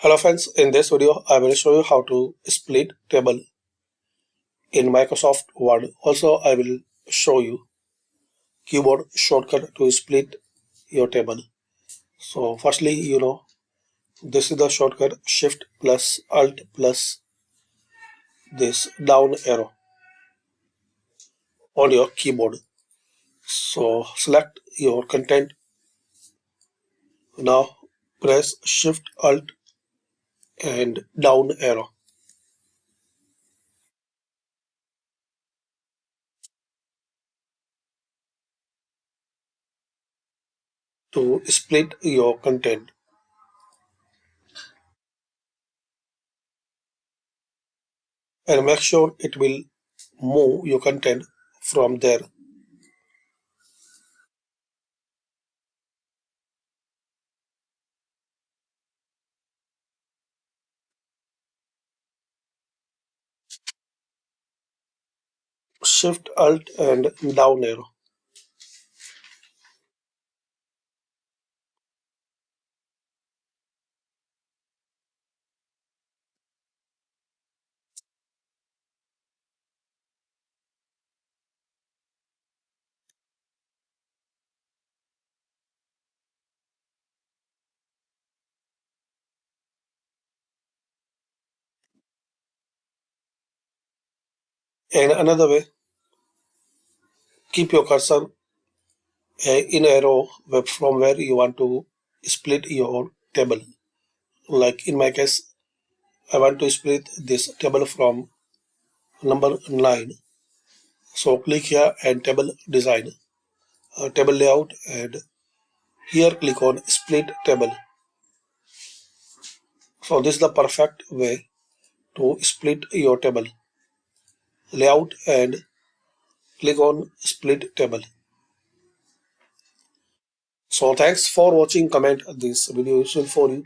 Hello friends, in this video I will show you how to split table in Microsoft Word. Also I will show you keyboard shortcut to split your table. So firstly, this is the shortcut Shift plus Alt plus this down arrow on your keyboard. So select your content. Now press Shift Alt and down arrow. To split your content. And make sure it will move your content from there. Shift Alt and down arrow. And another way, keep your cursor in a row from where you want to split your table. Like in my case, I want to split this table from number 9. So click here and table design, table layout, and here click on split table. So this is the perfect way to split your table. Layout and click on split table. So thanks for watching. Comment this video useful for you.